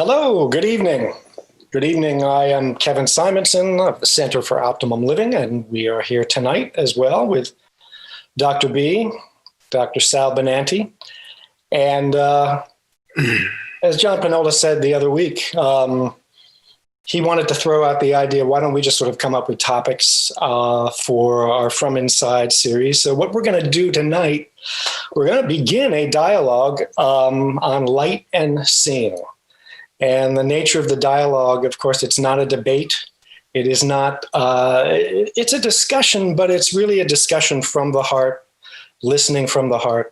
Hello, good evening. Good evening. I am Kevin Simonson of the Center for Optimum Living, and we are here tonight as well with Dr. B, Dr. Sal Benanti. And as John Pinola said the other week, he wanted to throw out the idea, why don't we just sort of come up with topics for our From Inside series. So what we're going to do tonight, we're going to begin a dialogue on light and seeing. And the nature of the dialogue, of course, it's not a debate. It is not, it's a discussion, but it's really a discussion from the heart, listening from the heart.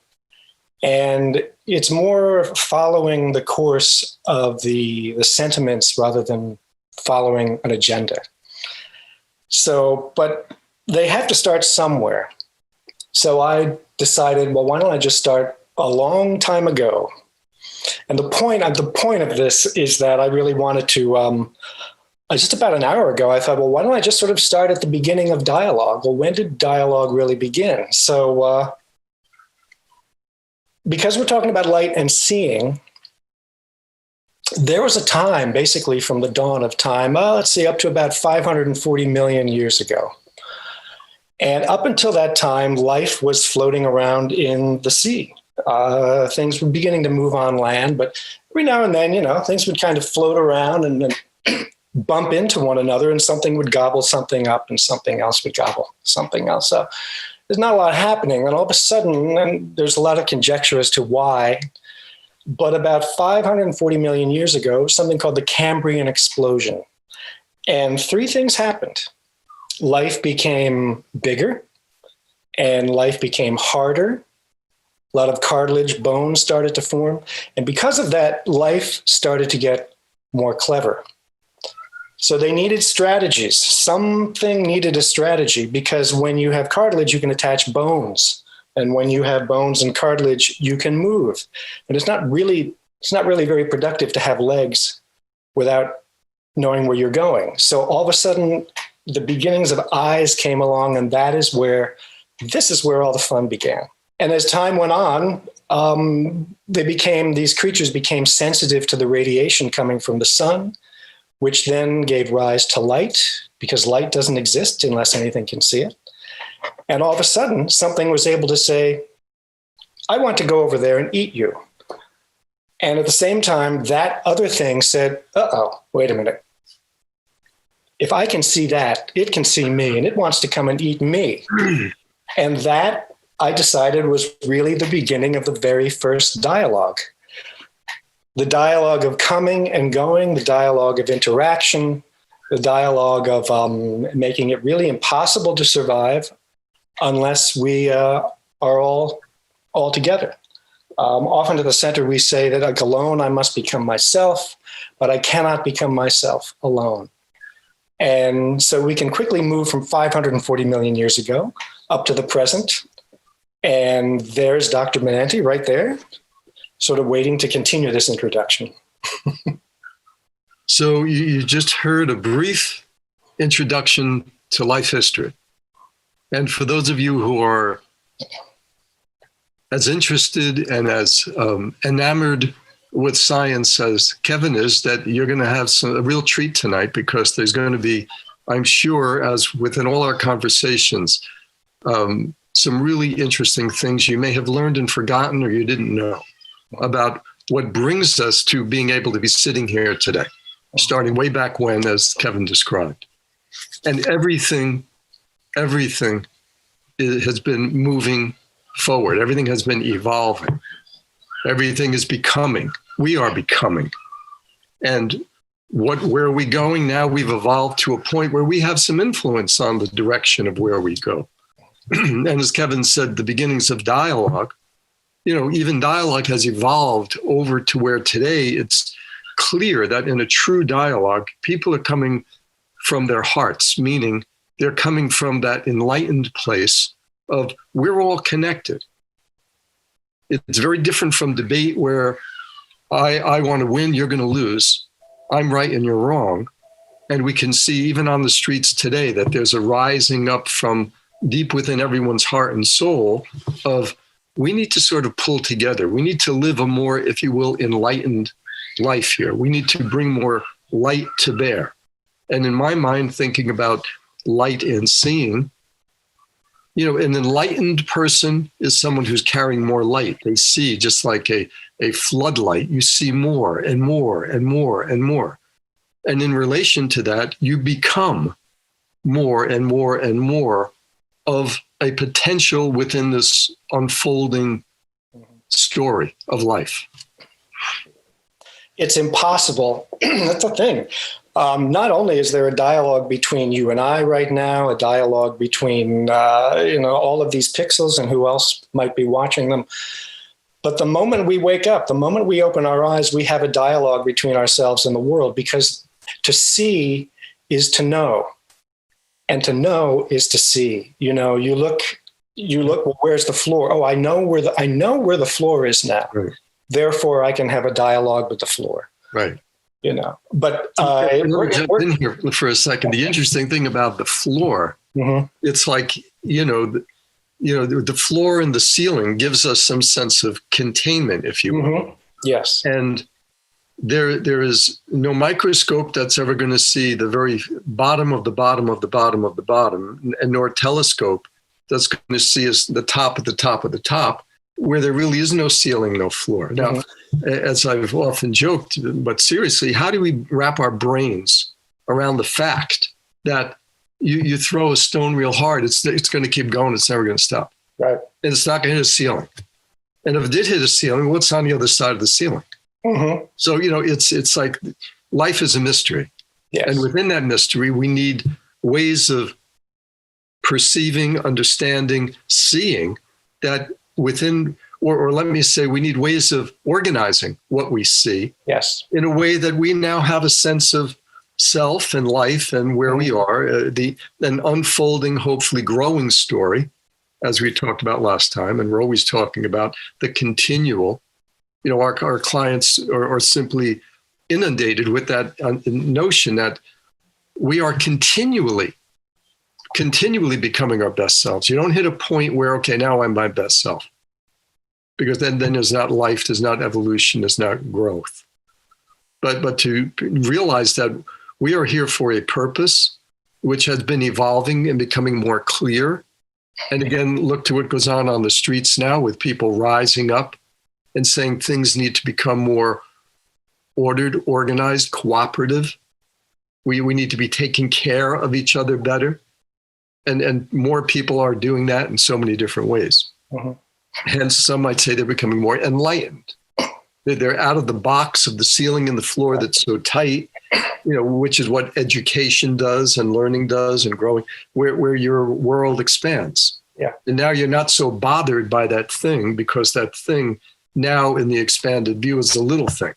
And it's more following the course of the sentiments rather than following an agenda. So, but they have to start somewhere. So I decided, well, why don't I just start a long time ago? And the point of this is that I really wanted to, just about an hour ago, I thought, well, why don't I just sort of start at the beginning of dialogue? Well, when did dialogue really begin? So because we're talking about light and seeing, there was a time, basically from the dawn of time, let's see, up to about 540 million years ago. And up until that time, life was floating around in the sea. Things were beginning to move on land, but every now and then, things would kind of float around and then bump into one another, and something would gobble something up and something else would gobble something else up. There's not a lot happening. And all of a sudden, and there's a lot of conjecture as to why, but about 540 million years ago, something called the Cambrian explosion. And three things happened. Life became bigger, and life became harder. A lot of cartilage, bones started to form. And because of that, life started to get more clever. So they needed strategies. Something needed a strategy, because when you have cartilage, you can attach bones. And when you have bones and cartilage, you can move. And it's not really very productive to have legs without knowing where you're going. So all of a sudden, the beginnings of eyes came along, and this is where all the fun began. And as time went on, these creatures became sensitive to the radiation coming from the sun, which then gave rise to light, because light doesn't exist unless anything can see it. And all of a sudden, something was able to say, I want to go over there and eat you. And at the same time, that other thing said, wait a minute. If I can see that, it can see me, and it wants to come and eat me. And that, I decided, was really the beginning of the very first dialogue. The dialogue of coming and going, the dialogue of interaction, the dialogue of making it really impossible to survive unless we are all together. Often at the center, we say that like alone, I must become myself, but I cannot become myself alone. And so we can quickly move from 540 million years ago up to the present. And there's Dr. Benanti right there, sort of waiting to continue this introduction. So you just heard a brief introduction to life history. And for those of you who are as interested and as enamored with science as Kevin is, that you're going to have a real treat tonight, because there's going to be, I'm sure, as within all our conversations, some really interesting things you may have learned and forgotten, or you didn't know about what brings us to being able to be sitting here today, starting way back when, as Kevin described. And everything has been moving forward. Everything has been evolving. Everything is becoming. We are becoming. And where are we going now? We've evolved to a point where we have some influence on the direction of where we go. And as Kevin said, the beginnings of dialogue, even dialogue has evolved over to where today it's clear that in a true dialogue, people are coming from their hearts, meaning they're coming from that enlightened place of we're all connected. It's very different from debate where I want to win, you're going to lose. I'm right and you're wrong. And we can see even on the streets today that there's a rising up from deep within everyone's heart and soul of we need to sort of pull together. We need to live a more, if you will, enlightened life here. We need to bring more light to bear. And in my mind, thinking about light and seeing, an enlightened person is someone who's carrying more light. They see, just like a floodlight, you see more and more and more and more. And in relation to that, you become more and more and more of a potential within this unfolding story of life. It's impossible. That's the thing. Not only is there a dialogue between you and I right now, a dialogue between all of these pixels and who else might be watching them, but the moment we wake up, the moment we open our eyes, we have a dialogue between ourselves and the world, because to see is to know, and to know is to see. You look. Well, where's the floor? Oh, I know where the floor is now. Right. Therefore, I can have a dialogue with the floor. Right. But jump in here for a second. The interesting thing about the floor, it's like, the floor and the ceiling gives us some sense of containment, if you will. Yes. And there is no microscope that's ever going to see the very bottom of the bottom of the bottom of the bottom, and nor telescope that's going to see us the top of the top of the top, where there really is no ceiling, no floor. Now, as I've often joked, but seriously, how do we wrap our brains around the fact that you throw a stone real hard, it's going to keep going, it's never going to stop. Right. And it's not going to hit a ceiling. And if it did hit a ceiling, what's on the other side of the ceiling? So, it's like life is a mystery. Yes. And within that mystery, we need ways of perceiving, understanding, seeing that within, or let me say, we need ways of organizing what we see. Yes. In a way that we now have a sense of self and life and where we are, an unfolding, hopefully growing story, as we talked about last time. And we're always talking about the continual. Our clients are simply inundated with that notion that we are continually becoming our best selves. You don't hit a point where, okay, now I'm my best self. Because then there's not life, there's not evolution, there's not growth. But to realize that we are here for a purpose, which has been evolving and becoming more clear. And again, look to what goes on the streets now with people rising up and saying things need to become more ordered, organized, cooperative. We need to be taking care of each other better. And more people are doing that in so many different ways. Hence, some might say they're becoming more enlightened. They're out of the box of the ceiling and the floor that's so tight, which is what education does and learning does and growing, where your world expands. Yeah. And now you're not so bothered by that thing, because that thing now in the expanded view is the little thing.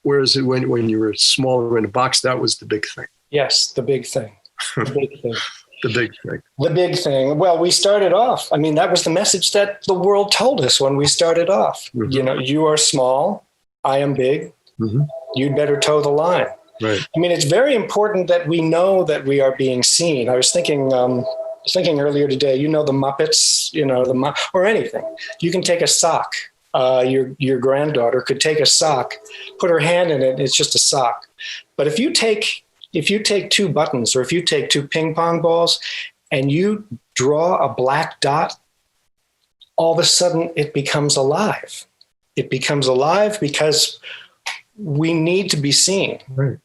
Whereas when you were smaller in a box, that was the big thing. Yes, the big thing. The big thing. The big thing. The big thing. Well, we started off. I mean, that was the message that the world told us when we started off. You are small. I am big. You'd better toe the line. Right. I mean, it's very important that we know that we are being seen. I was thinking earlier today, the Muppets, or anything. You can take a sock. Your granddaughter could take a sock, put her hand in it. It's just a sock. But if you take two buttons, or if you take two ping pong balls and you draw a black dot, all of a sudden it becomes alive. It becomes alive because we need to be seen. Right.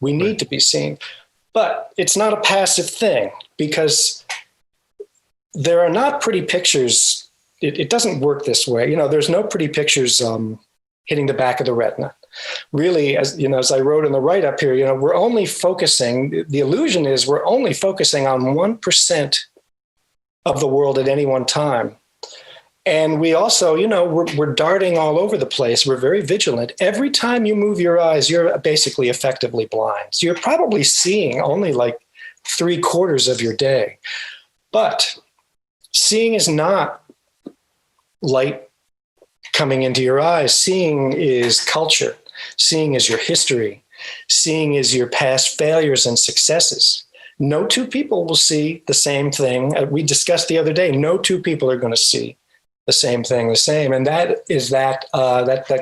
We need to be seen. But it's not a passive thing, because there are not pretty pictures. It doesn't work this way. There's no pretty pictures hitting the back of the retina. Really, as I wrote in the write-up here, we're only focusing, the illusion is we're only focusing on 1% of the world at any one time. And we also, we're darting all over the place. We're very vigilant. Every time you move your eyes, you're basically effectively blind. So you're probably seeing only like 3/4 of your day. But seeing is not light coming into your eyes. Seeing is culture. Seeing is your history. Seeing is your past failures and successes. No two people will see the same thing. We discussed the other day, no two people are going to see the same thing the same. And that is that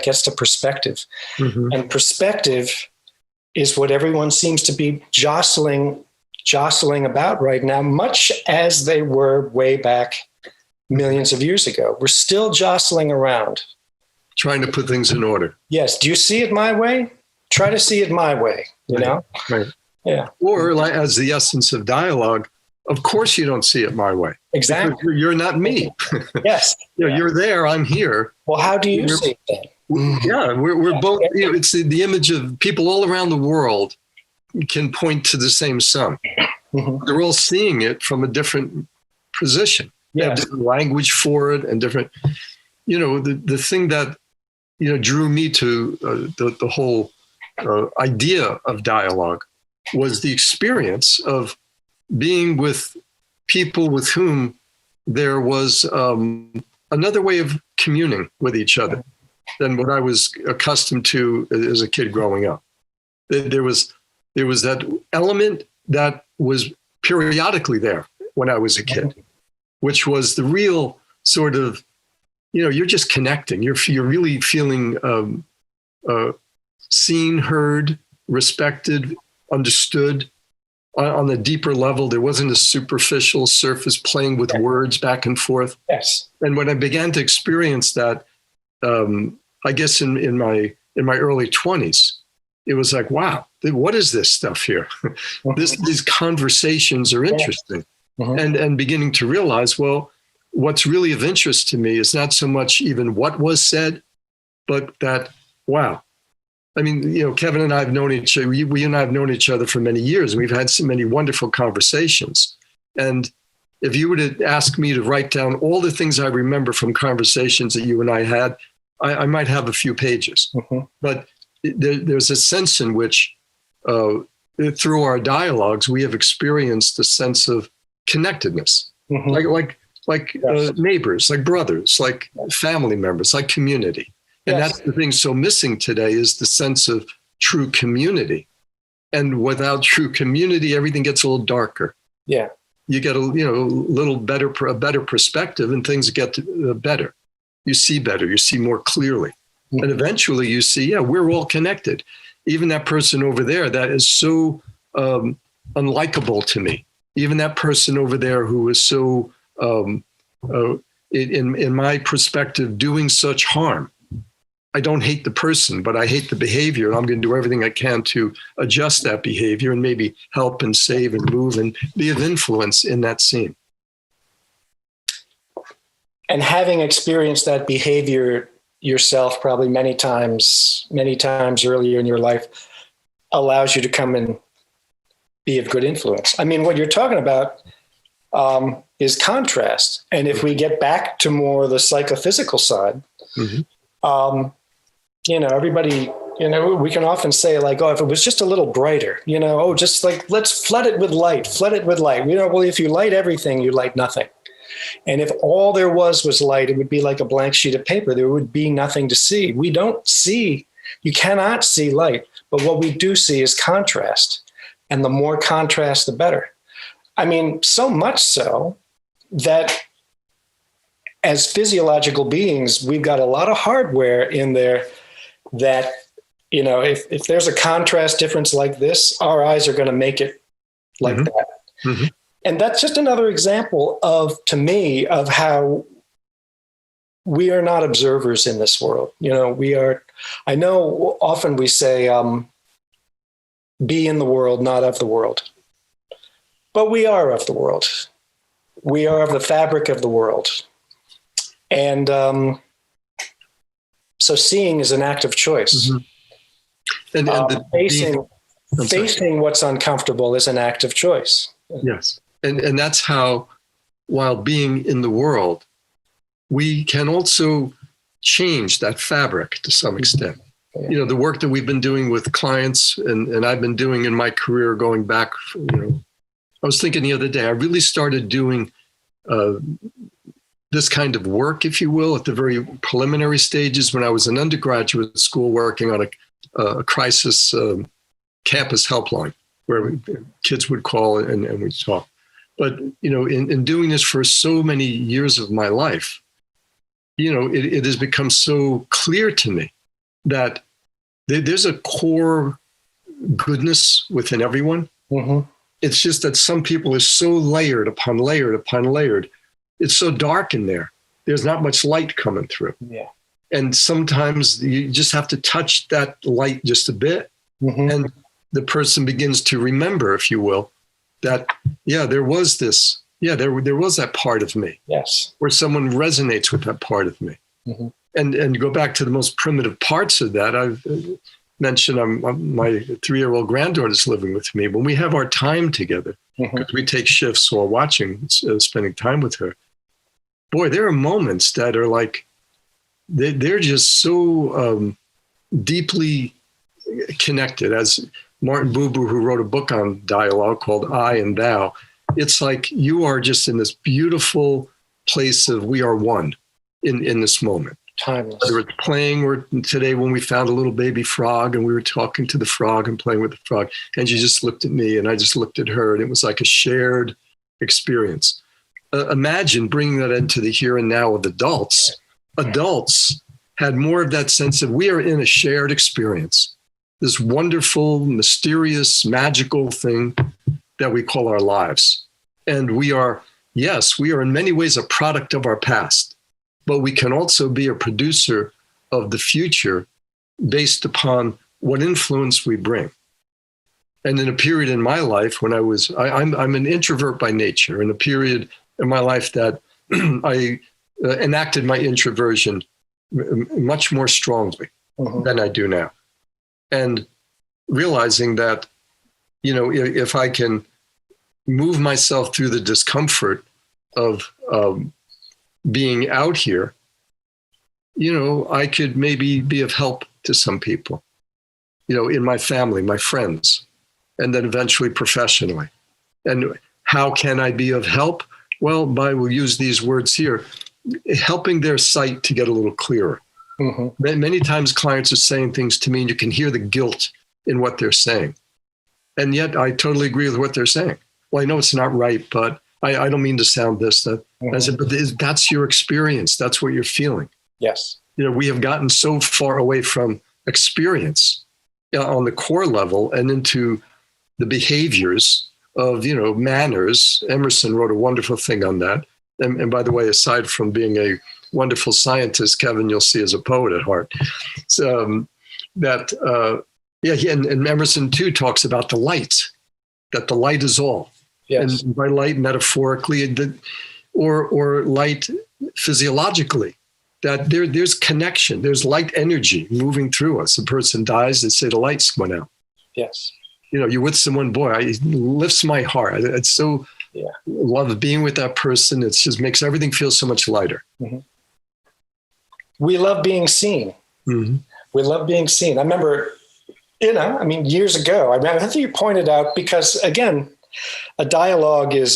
gets to perspective. Mm-hmm. And perspective is what everyone seems to be jostling about right now, much as they were way back millions of years ago. We're still jostling around. Trying to put things in order. Yes. Do you see it my way? Try to see it my way, you know? Right. Yeah. Or like, as the essence of dialogue, of course you don't see it my way. Exactly. Because you're not me. Yes. You're there, I'm here. Well, how do you see it then? Yeah, we're both, it's the image of people all around the world can point to the same sun. Mm-hmm. They're all seeing it from a different position. They have different language for it and different, the thing that, drew me to the whole idea of dialogue was the experience of being with people with whom there was another way of communing with each other than what I was accustomed to as a kid growing up. There was that element that was periodically there when I was a kid, which was the real sort of, you're just connecting. You're really feeling seen, heard, respected, understood on a deeper level. There wasn't a superficial surface playing with words back and forth. Yes. And when I began to experience that, I guess in my early 20s, it was like, wow, what is this stuff here? These conversations are interesting. Mm-hmm. And beginning to realize, well, what's really of interest to me is not so much even what was said, but that, wow. I mean, Kevin and I have known each other, we and I have known each other for many years, and we've had so many wonderful conversations. And if you were to ask me to write down all the things I remember from conversations that you and I had, I might have a few pages. Mm-hmm. But there's a sense in which, through our dialogues, we have experienced a sense of connectedness, mm-hmm. like yes. Neighbors, like brothers, like family members, like community. And yes. That's the thing so missing today is the sense of true community. And without true community, everything gets a little darker. Yeah. You get a better perspective, and things get better. You see better, you see more clearly. Mm-hmm. And eventually you see, we're all connected. Even that person over there that is so unlikable to me. Even that person over there who is so, in my perspective, doing such harm. I don't hate the person, but I hate the behavior. And I'm going to do everything I can to adjust that behavior and maybe help and save and move and be of influence in that scene. And having experienced that behavior yourself probably many times earlier in your life allows you to come and be of good influence. I mean, what you're talking about is contrast. And if we get back to more the psychophysical side, mm-hmm. Everybody, we can often say like, oh, if it was just a little brighter, just like, let's flood it with light. Well, if you light everything, you light nothing. And if all there was light, it would be like a blank sheet of paper. There would be nothing to see. You cannot see light, but what we do see is contrast. And the more contrast, the better. I mean, so much so that as physiological beings, we've got a lot of hardware in there that, if there's a contrast difference like this, our eyes are going to make it like mm-hmm. that. Mm-hmm. And that's just another example to me, of how we are not observers in this world. I know often we say, be in the world, not of the world. But we are of the world. We are of the fabric of the world. And so seeing is an act of choice. Mm-hmm. And facing what's uncomfortable is an act of choice. Yes. And that's how, while being in the world, we can also change that fabric to some extent. Yeah. The work that we've been doing with clients and I've been doing in my career going back, I was thinking the other day, I really started doing this kind of work, if you will, at the very preliminary stages when I was in undergraduate school working on a crisis campus helpline where kids would call and we'd talk. But, in doing this for so many years of my life, it has become so clear to me that there's a core goodness within everyone. Mm-hmm. It's just that some people are so layered upon layered upon layered. It's so dark in there. There's not much light coming through. Yeah. And sometimes you just have to touch that light just a bit. Mm-hmm. And the person begins to remember, if you will, that, there was this. Yeah, there was that part of me. Yes. Where someone resonates with that part of me. Mm-hmm. And go back to the most primitive parts of that. I've mentioned my 3-year-old granddaughter's living with me. When we have our time together, because we take shifts while watching, spending time with her, boy, there are moments that are like, they're just so deeply connected. As Martin Buber, who wrote a book on dialogue called I and Thou, it's like you are just in this beautiful place of we are one in this moment. Timeless. Whether it's playing, or today when we found a little baby frog and we were talking to the frog and playing with the frog, and she just looked at me and I just looked at her, and it was like a shared experience. Imagine bringing that into the here and now with adults. Adults had more of that sense of we are in a shared experience, this wonderful, mysterious, magical thing that we call our lives. And we are in many ways a product of our past, but we can also be a producer of the future based upon what influence we bring. And in a period in my life when I'm an introvert by nature, in a period in my life that I enacted my introversion much more strongly than I do now. And realizing that, if I can move myself through the discomfort of being out here, I could maybe be of help to some people, in my family, my friends, and then eventually professionally. And how can I be of help? Well, we'll use these words here, helping their sight to get a little clearer. Mm-hmm. Many times clients are saying things to me and you can hear the guilt in what they're saying. And yet I totally agree with what they're saying. Well, I know it's not right, but I don't mean to sound this. I said, but that's your experience. That's what you're feeling. Yes. We have gotten so far away from experience on the core level and into the behaviors of, manners. Emerson wrote a wonderful thing on that. And by the way, aside from being a wonderful scientist, Kevin, you'll see as a poet at heart. So and Emerson too talks about the light, that the light is all. Yes. And by light, metaphorically, or light physiologically, that there's connection, there's light energy moving through us. A person dies, they say the lights went out. Yes. You're with someone, boy, it lifts my heart. It's so love being with that person. It just makes everything feel so much lighter. Mm-hmm. We love being seen. Mm-hmm. We love being seen. I remember, years ago, I think you pointed out, because again, a dialogue is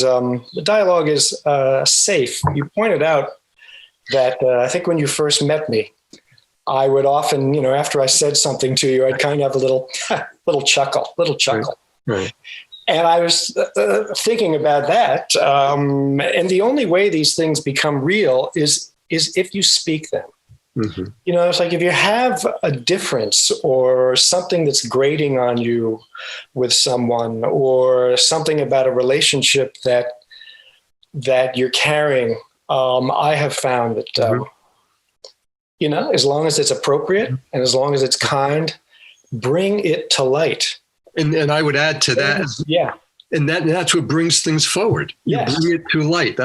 safe. You pointed out that I think when you first met me, I would often, after I said something to you, I'd kind of have a little chuckle. Right. And I was thinking about that. And the only way these things become real is if you speak them. Mm-hmm. It's like if you have a difference or something that's grating on you with someone, or something about a relationship that you're carrying, I have found that, as long as it's appropriate and as long as it's kind, bring it to light. And I would add to that. Yeah. And that's what brings things forward. Yes. You bring it to light.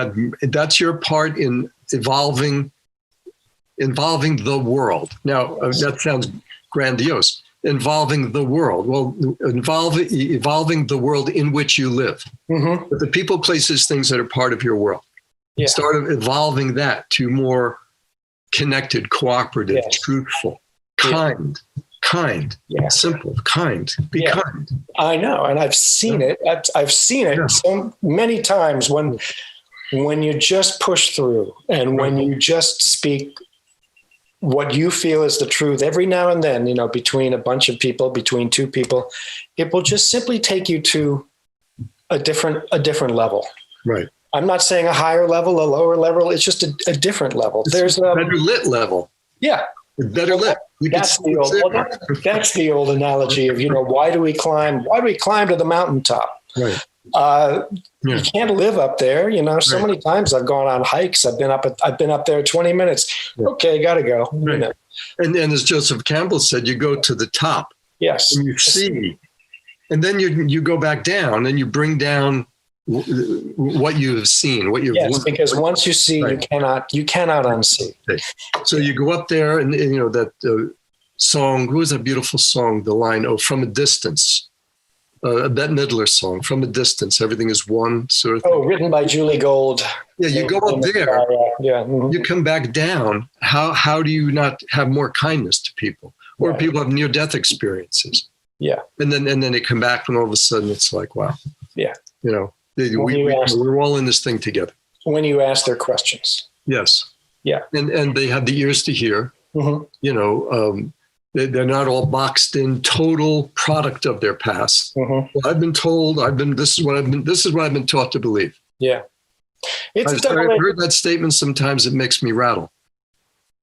That's your part in evolving the world. Now, that sounds grandiose. Involving the world. Well, evolving the world in which you live. Mm-hmm. But the people, places, things that are part of your world. Yeah. Start evolving that to more connected, cooperative, truthful, kind, simple, kind. Be kind. I know, and I've seen it. I've seen it so many times when you just push through and when you just speak what you feel is the truth. Every now and then, between a bunch of people, between two people, it will just simply take you to a different level. Right. I'm not saying a higher level, a lower level. It's just a different level. It's There's a better lit level. Yeah. Better lit. That's the old analogy of, why do we climb? Why do we climb to the mountaintop? Right. You can't live up there. So many times I've gone on hikes. I've been up there 20 minutes. Yeah. Okay, gotta go. Right. And as Joseph Campbell said, you go to the top. Yes. And you see, and then you go back down and you bring down what you have seen, what you've learned. Because once you see, right. you cannot unsee. So you go up there, and that song. Who was that beautiful song? The line, "Oh, from a distance." A Bette Midler song, "From a Distance, Everything is One," sort of thing. Oh, written by Julie Gold. Yeah, you go up there. Yeah. Mm-hmm. You come back down. How do you not have more kindness to people? Or people have near-death experiences. Yeah. And then they come back, and all of a sudden it's like, wow. Yeah. We're all in this thing together. When you ask their questions. Yes. Yeah. And they have the ears to hear. Mm-hmm. They're not all boxed in, total product of their past. Mm-hmm. Well, I've been told, this is what I've been taught to believe. Yeah. I've heard that statement. Sometimes it makes me rattle.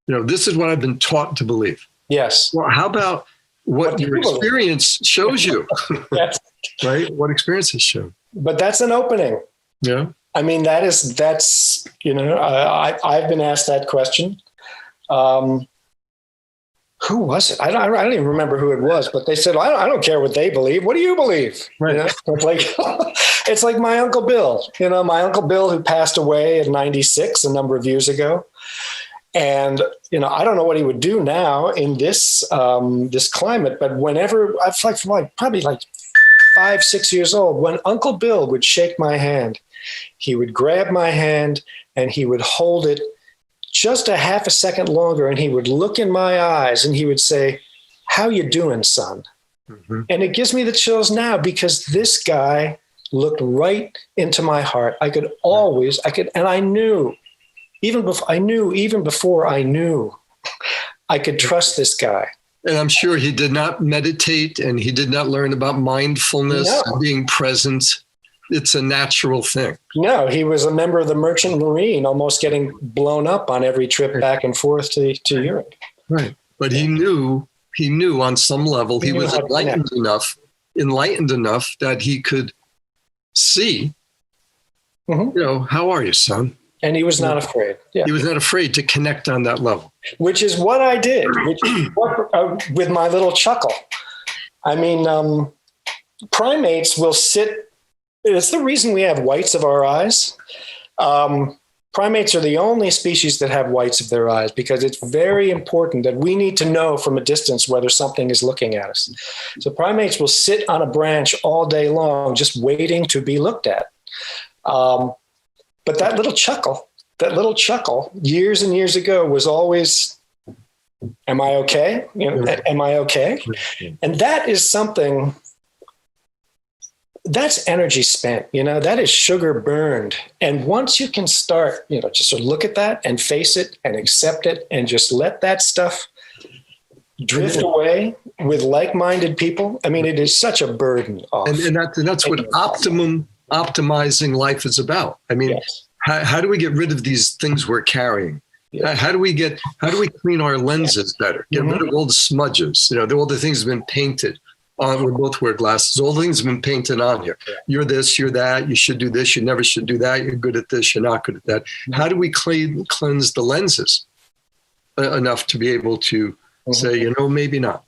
This is what I've been taught to believe. Yes. Well, how about what your experience shows you? Yes. Right? What experience has shown. But that's an opening. Yeah. I mean, that's I've been asked that question. Who was it? I don't even remember who it was, but they said, I don't care what they believe. What do you believe? Right. It's like my Uncle Bill, my Uncle Bill, who passed away at 96 a number of years ago. And, I don't know what he would do now in this climate, but whenever I was probably 5-6 years old, when Uncle Bill would shake my hand, he would grab my hand and he would hold it just a half a second longer, and he would look in my eyes and he would say, "How you doing, son?" Mm-hmm. And it gives me the chills now, because this guy looked right into my heart. And I knew, even before I knew, I could trust this guy. And I'm sure he did not meditate, and he did not learn about mindfulness and being present. It's a natural thing. No, he was a member of the Merchant Marine, almost getting blown up on every trip back and forth to Europe. Right. But he knew on some level, he was enlightened enough that he could see, mm-hmm. How are you, son? And he was not afraid. Yeah. He was not afraid to connect on that level. Which is what I did, with my little chuckle. I mean, primates will sit. It's the reason we have whites of our eyes. Primates are the only species that have whites of their eyes, because it's very important that we need to know from a distance whether something is looking at us. So primates will sit on a branch all day long, just waiting to be looked at. But that little chuckle years and years ago was always, "Am I okay? Am I okay?" And that is something. That's energy spent, that is sugar burned. And once you can start, just sort of look at that and face it and accept it and just let that stuff drift away with like-minded people. I mean, it is such a burden off. And that's what optimizing life is about. I mean, yes. How do we get rid of these things we're carrying? Yes. How do we clean our lenses better? Get mm-hmm. rid of all the smudges, all the things that have been painted. We both wear glasses. All things have been painted on here. You're this, you're that. You should do this. You never should do that. You're good at this. You're not good at that. Mm-hmm. How do we cleanse the lenses enough to be able to mm-hmm. say, maybe not?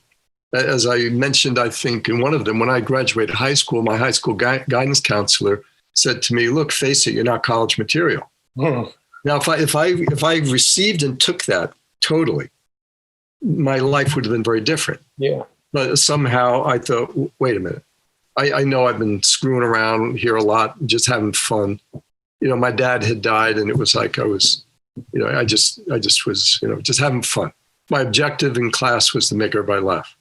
As I mentioned, I think in one of them, when I graduated high school, my high school guidance counselor said to me, "Look, face it, you're not college material." Mm-hmm. Now, if I received and took that totally, my life would have been very different. Yeah. But somehow I thought, wait a minute. I know I've been screwing around here a lot, just having fun. My dad had died, and it was like I was, I just was, just having fun. My objective in class was to make everybody laugh.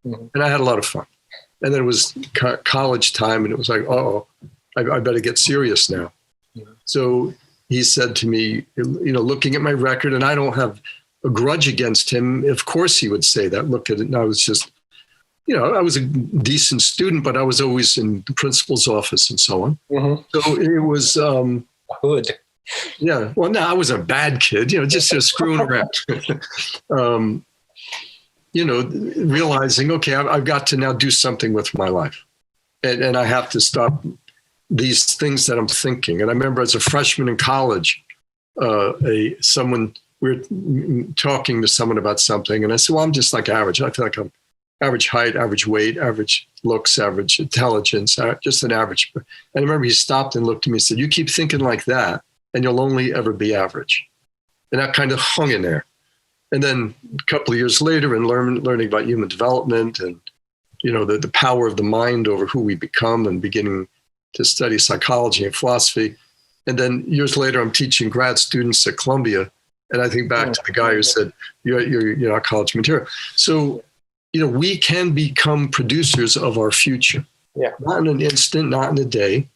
Mm-hmm. And I had a lot of fun. And then it was college time, and it was like, I better get serious now. Mm-hmm. So he said to me, looking at my record, and I don't have a grudge against him. Of course he would say that. Look at it. And I was just, I was a decent student, but I was always in the principal's office and so on. Mm-hmm. So it was, hood. Yeah. Well, no, I was a bad kid, just screwing around. Realizing, okay, I've got to now do something with my life. And I have to stop these things that I'm thinking. And I remember as a freshman in college, we were talking to someone about something. And I said, well, I'm just like average. I feel like I'm average height, average weight, average looks, average intelligence, just an average. And I remember he stopped and looked at me and said, you keep thinking like that, and you'll only ever be average. And that kind of hung in there. And then a couple of years later, and learning about human development and, the power of the mind over who we become, and beginning to study psychology and philosophy. And then years later, I'm teaching grad students at Columbia. And I think back to the guy who said, you're not college material. So, we can become producers of our future. Yeah. Not in an instant, not in a day.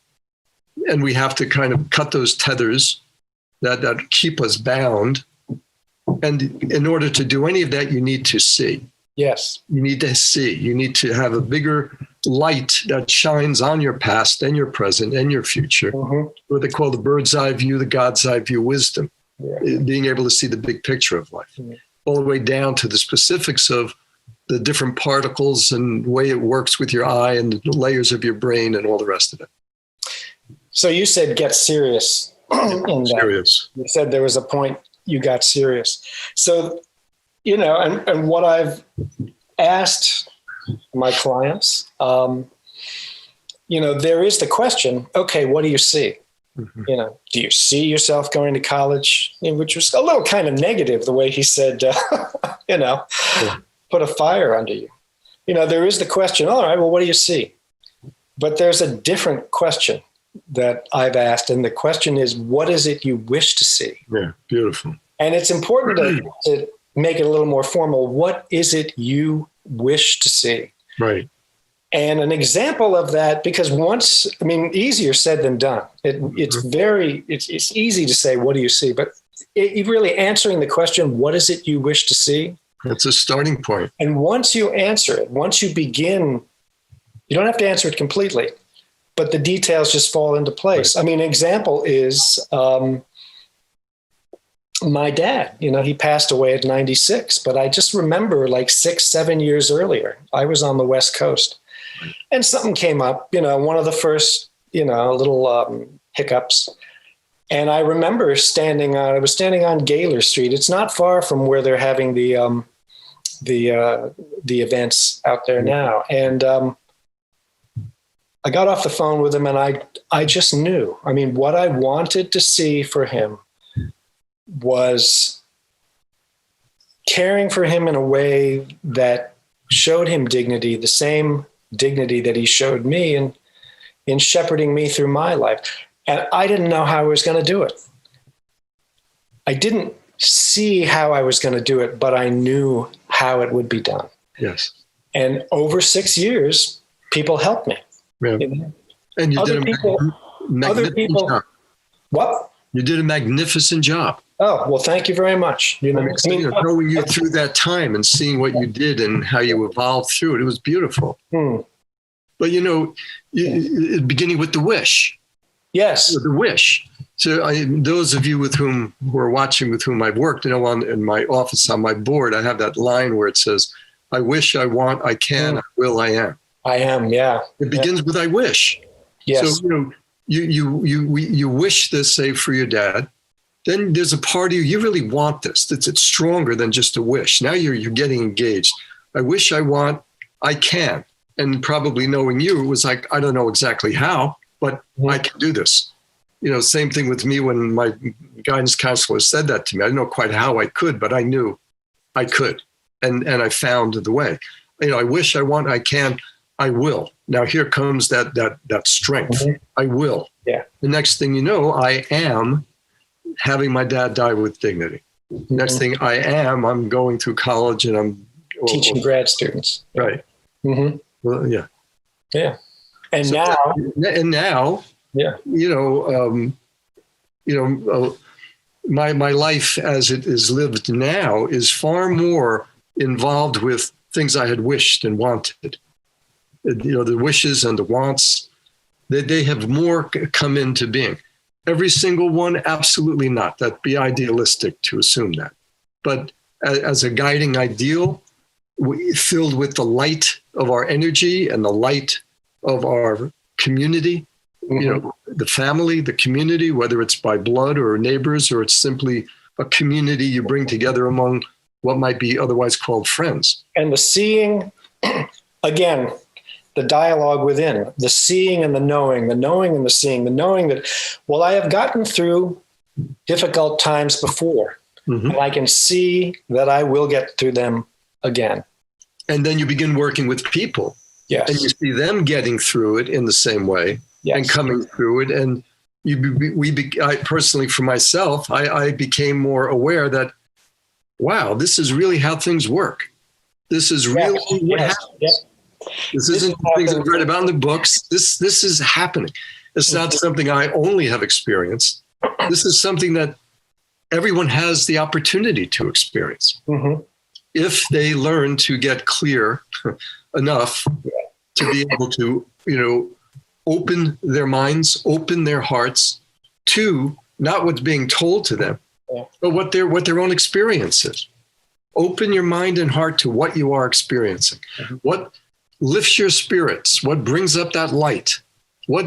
And we have to kind of cut those tethers that keep us bound. And in order to do any of that, you need to see. Yes. You need to see. You need to have a bigger light that shines on your past and your present and your future. Mm-hmm. What they call the bird's eye view, the God's eye view wisdom. Yeah. Being able to see the big picture of life, all the way down to the specifics of the different particles and the way it works with your eye and the layers of your brain and all the rest of it. So you said get serious. Serious. You said there was a point you got serious. So, and what I've asked my clients, there is the question, okay, what do you see? Mm-hmm. Do you see yourself going to college? Which was a little kind of negative, the way he said, put a fire under you. There is the question, all right, well, what do you see? But there's a different question that I've asked. And the question is, what is it you wish to see? Yeah, beautiful. And it's important to make it a little more formal. What is it you wish to see? Right. And an example of that, because easier said than done. It's easy to say, what do you see? But really answering the question, what is it you wish to see? That's a starting point. And once you answer it, once you begin, you don't have to answer it completely, but the details just fall into place. Right. An example is my dad. He passed away at 96, but I just remember like 6-7 years earlier, I was on the West Coast. And something came up, one of the first, little hiccups. And I remember I was standing on Gaylor Street. It's not far from where they're having the events out there now. And I got off the phone with him, and I just knew. What I wanted to see for him was caring for him in a way that showed him dignity, the same dignity that he showed me in shepherding me through my life. And I didn't know how I was going to do it. I didn't see how I was going to do it, but I knew how it would be done. Yes. And over 6 years, people helped me. Yeah. And you did a magnificent job. What? You did a magnificent job. Oh, well, thank you very much. Knowing you through that time and seeing what you did and how you evolved through it, it was beautiful. But, beginning with the wish. Yes. The wish. So those of you who are watching, with whom I've worked, in my office on my board, I have that line where it says, I wish, I want, I can, I will, I am. I am, yeah. It begins with I wish. Yes. So, you wish this, say, for your dad. Then there's a part of you really want this. It's stronger than just a wish. Now you're getting engaged. I wish, I want, I can. And probably knowing you, it was like, I don't know exactly how, but I can do this. Same thing with me when my guidance counselor said that to me. I didn't know quite how I could, but I knew I could. And I found the way. I wish, I want, I can, I will. Now here comes that strength. Mm-hmm. I will. Yeah. The next thing you know, I am having my dad die with dignity. Mm-hmm. Next thing I'm going through college and I'm teaching grad students. Right. Mm-hmm. Well, yeah. Yeah. And so now, yeah. My life as it is lived now is far more involved with things I had wished and wanted. The wishes and the wants, they have more come into being. Every single one? Absolutely not. That'd be idealistic to assume that. But as a guiding ideal, filled with the light of our energy and the light of our community, the family, the community, whether it's by blood or neighbors, or it's simply a community you bring together among what might be otherwise called friends. And the seeing, again, the dialogue within, the seeing and the knowing and the seeing, the knowing that, well, I have gotten through difficult times before, and I can see that I will get through them again. And then you begin working with people. Yes. And you see them getting through it in the same way, yes, and coming through it. And I personally, for myself, I became more aware that, wow, this is really how things work. This is really what happens. Yes. This isn't things I've read about in the books. This is happening. It's not something I only have experienced. This is something that everyone has the opportunity to experience. If they learn to get clear enough to be able to, open their minds, open their hearts to not what's being told to them, but what their own experience is. Open your mind and heart to what you are experiencing. What lifts your spirits? What brings up that light? What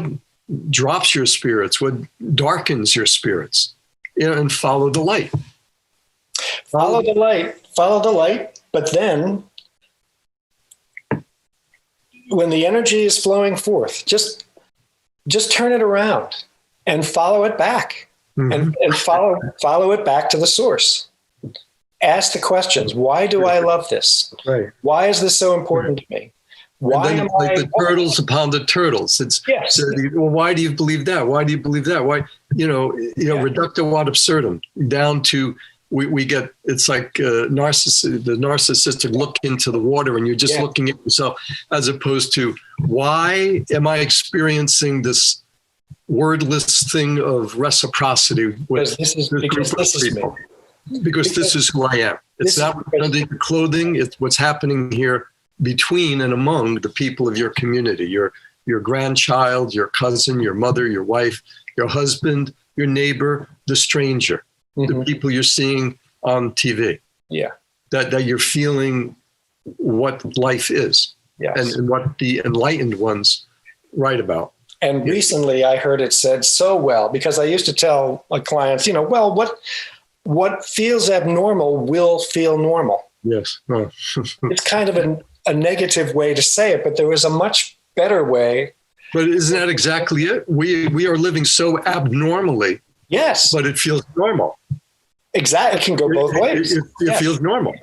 drops your spirits? What darkens your spirits? And follow the light. Follow the light. But then, when the energy is flowing forth, just turn it around and follow it back, and follow it back to the source. Ask the questions. Why do I love this? Right. Why is this so important to me? Why am I the turtles upon the turtles? It's well, why do you believe that? Why do you believe that? Why reductio ad absurdum, down to we get, it's like the narcissistic look into the water, and you're just looking at yourself, as opposed to, why am I experiencing this wordless thing of reciprocity with this group of people? Because this is who I am. It's not under the clothing. It's what's happening here between and among the people of your community, your grandchild, your cousin, your mother, your wife, your husband, your neighbor, the stranger, the people you're seeing on TV. Yeah. That you're feeling what life is, and what the enlightened ones write about. And recently I heard it said so well, because I used to tell my clients, what feels abnormal will feel normal. Yes. Oh. It's kind of a negative way to say it, but there was a much better way. But isn't that exactly it? We are living so abnormally. Yes. But it feels normal. Exactly. It can go both ways. It feels normal.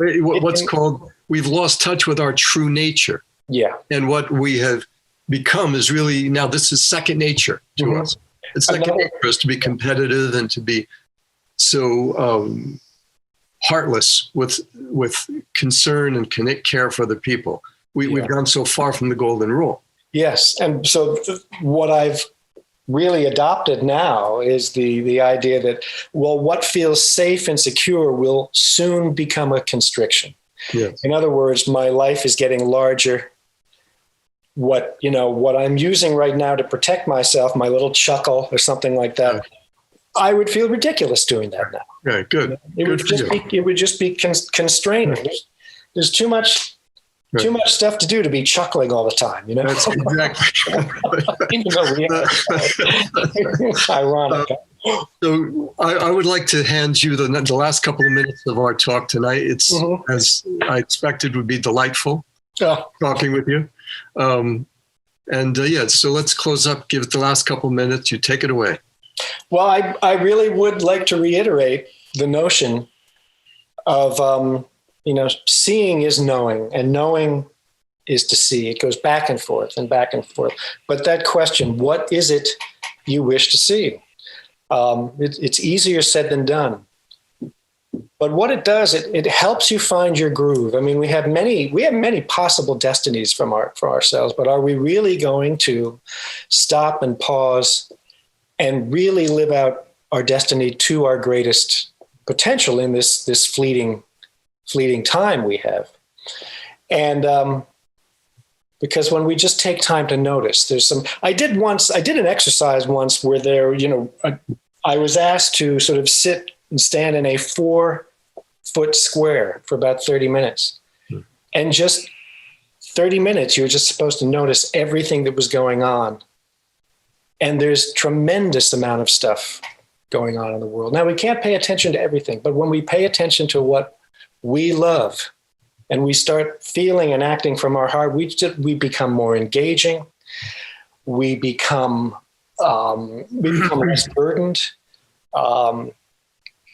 We've lost touch with our true nature. Yeah. And what we have become is really, now this is second nature to us. It's second nature for us to be competitive and to be so heartless with concern and care for other people. We've gone so far from the golden rule. Yes. And so what I've really adopted now is the idea that, well, what feels safe and secure will soon become a constriction. Yes. In other words, my life is getting larger. What I'm using right now to protect myself, my little chuckle or something like that, I would feel ridiculous doing that now. Right, good. It would just be constraining. Right. There's too much stuff to do to be chuckling all the time. That's exactly. Ironic. So I would like to hand you the last couple of minutes of our talk tonight. It's as I expected would be delightful talking with you. So let's close up. Give it the last couple of minutes. You take it away. Well, I really would like to reiterate the notion of, seeing is knowing, and knowing is to see. It goes back and forth and back and forth. But that question, what is it you wish to see? It's easier said than done. But what it does, it helps you find your groove. I mean, we have many possible destinies for ourselves, but are we really going to stop and pause and really live out our destiny to our greatest potential in this fleeting time we have? And because when we just take time to notice, I did an exercise once where there, I was asked to sort of sit and stand in a 4-foot square for about 30 minutes. And just 30 minutes, you were just supposed to notice everything that was going on. And there's tremendous amount of stuff going on in the world. Now, we can't pay attention to everything, but when we pay attention to what we love and we start feeling and acting from our heart, we become more engaging. We become less burdened. And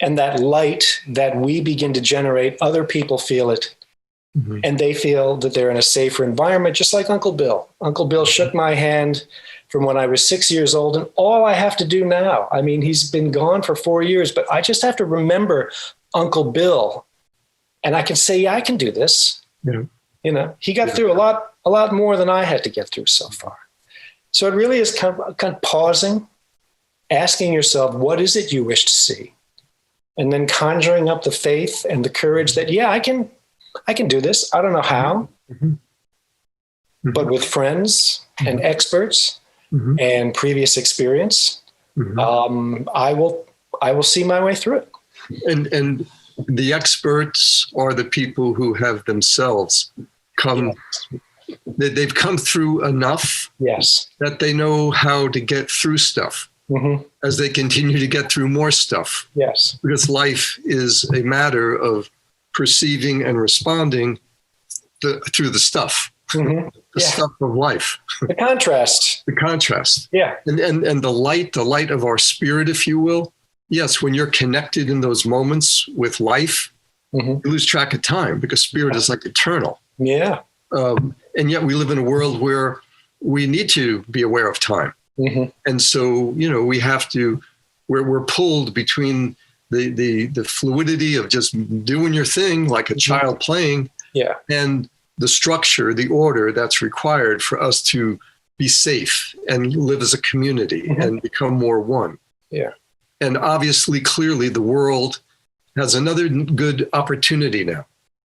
that light that we begin to generate, other people feel it. Mm-hmm. And they feel that they're in a safer environment, just like Uncle Bill. Uncle Bill shook my hand from when I was 6 years old. And all I have to do now, I mean, he's been gone for 4 years, but I just have to remember Uncle Bill. And I can say, yeah, I can do this. Yeah. You know, he got through a lot more than I had to get through so far. So it really is kind of pausing, asking yourself, what is it you wish to see? And then conjuring up the faith and the courage that, yeah, I can do this. I don't know how, but with friends and experts and previous experience, I will see my way through it. And the experts are the people who have themselves come. Yes. They've come through enough that they know how to get through stuff as they continue to get through more stuff. Yes. Because life is a matter of perceiving and responding through the stuff, the stuff of life. The contrast. The contrast. Yeah. And the light of our spirit, if you will. Yes, when you're connected in those moments with life, you lose track of time because spirit is like eternal. Yeah. And yet we live in a world where we need to be aware of time. And so, you know, we have to, we're pulled between the fluidity of just doing your thing like a child playing and the structure, the order that's required for us to be safe and live as a community and become more one. Yeah. And obviously, clearly, the world has another good opportunity now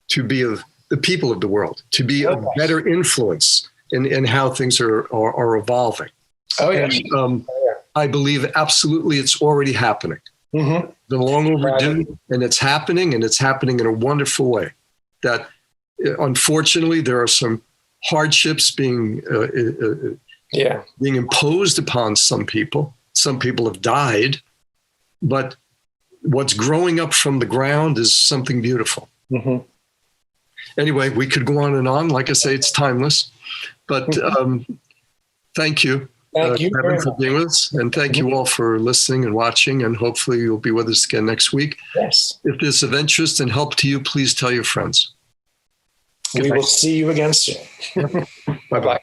to be of the people of the world, to be a better influence in how things are evolving. Oh, yeah. And, I believe absolutely it's already happening. Been long overdue, and it's happening in a wonderful way. That unfortunately, there are some hardships being imposed upon some people. Some people have died. But what's growing up from the ground is something beautiful. Anyway, we could go on and on. Like I say, it's timeless. But thank you, Kevin, for being with us. And thank you all for listening and watching. And hopefully you'll be with us again next week. Yes. If this is of interest and help to you, please tell your friends. We will see you again soon. Bye-bye.